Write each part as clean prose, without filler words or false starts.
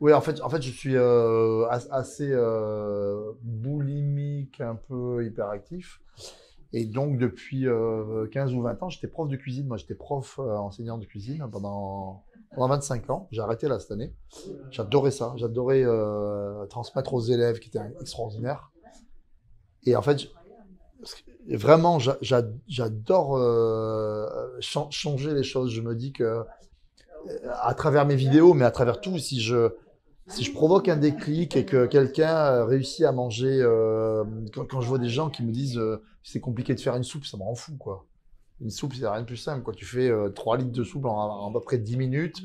Oui, en fait, je suis assez boulimique, un peu hyperactif. Et donc, depuis 15 ou 20 ans, j'étais prof de cuisine. Moi, j'étais prof enseignant de cuisine pendant 25 ans. J'ai arrêté là cette année. J'adorais ça. J'adorais transmettre aux élèves qui étaient extraordinaires. Et en fait, vraiment, j'adore changer les choses. Je me dis que à travers mes vidéos, mais à travers tout, si je provoque un déclic et que quelqu'un réussit à manger, quand je vois des gens qui me disent c'est compliqué de faire une soupe, ça me rend fou, quoi. Une soupe, c'est rien de plus simple, quoi. Tu fais 3 litres de soupe en à peu près 10 minutes.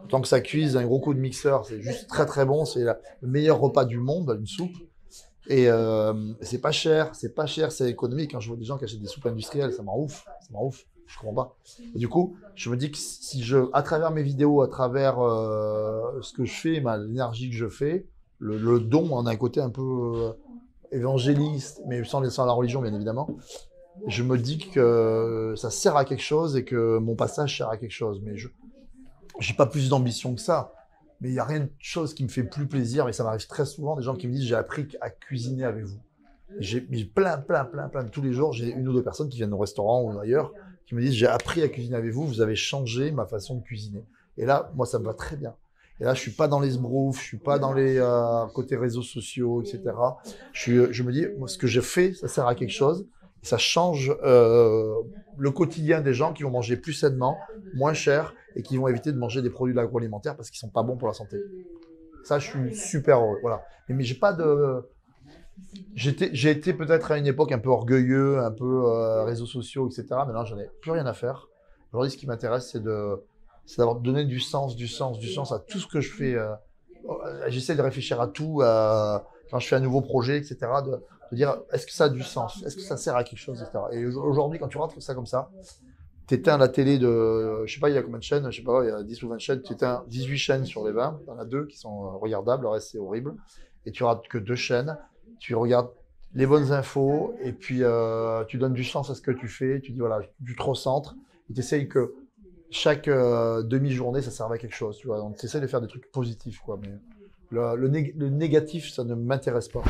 Tant que ça cuise, un gros coup de mixeur, c'est juste très très bon. C'est le meilleur repas du monde, une soupe. Et c'est pas cher, c'est économique. Quand je vois des gens qui achètent des soupes industrielles, ça m'en ouf, ça m'en ouf. Je comprends pas. Et du coup, je me dis que si à travers mes vidéos, à travers ce que je fais, l'énergie que je fais, le don en un côté un peu évangéliste, mais sans la religion, bien évidemment, je me dis que ça sert à quelque chose et que mon passage sert à quelque chose. Mais je j'ai pas plus d'ambition que ça. Mais il n'y a rien de chose qui me fait plus plaisir, mais ça m'arrive très souvent, des gens qui me disent j'ai appris à cuisiner avec vous. J'ai plein, tous les jours, j'ai une ou deux personnes qui viennent au restaurant ou ailleurs, qui me disent j'ai appris à cuisiner avec vous, vous avez changé ma façon de cuisiner. Et là, moi, ça me va très bien. Et là, je suis pas dans les sbroufs, je suis pas dans les côtés réseaux sociaux, etc. Je me dis, moi, ce que je fais, ça sert à quelque chose. Ça change le quotidien des gens qui vont manger plus sainement, moins cher, et qui vont éviter de manger des produits de l'agroalimentaire parce qu'ils sont pas bons pour la santé. Ça, je suis super heureux. Voilà. Mais j'ai pas de. J'ai été peut-être à une époque un peu orgueilleux, un peu réseaux sociaux, etc. Mais là, j'en ai plus rien à faire. Aujourd'hui, ce qui m'intéresse, c'est d'avoir donné du sens à tout ce que je fais. J'essaie de réfléchir à tout, quand je fais un nouveau projet, etc. De dire, est-ce que ça a du sens? Est-ce que ça sert à quelque chose, etc. Et aujourd'hui, quand tu rentres ça comme ça, t'éteins la télé de, je sais pas, il y a combien de chaînes, je sais pas, il y a 10 ou 20 chaînes, tu éteins 18 chaînes sur les 20, il y en a deux qui sont regardables, le reste c'est horrible, et tu rates que deux chaînes, tu regardes les bonnes infos, et puis tu donnes du sens à ce que tu fais, tu dis voilà, tu te recentres, et tu essayes que chaque demi-journée ça serve à quelque chose, tu vois, donc tu essaies de faire des trucs positifs, quoi, mais le négatif ça ne m'intéresse pas.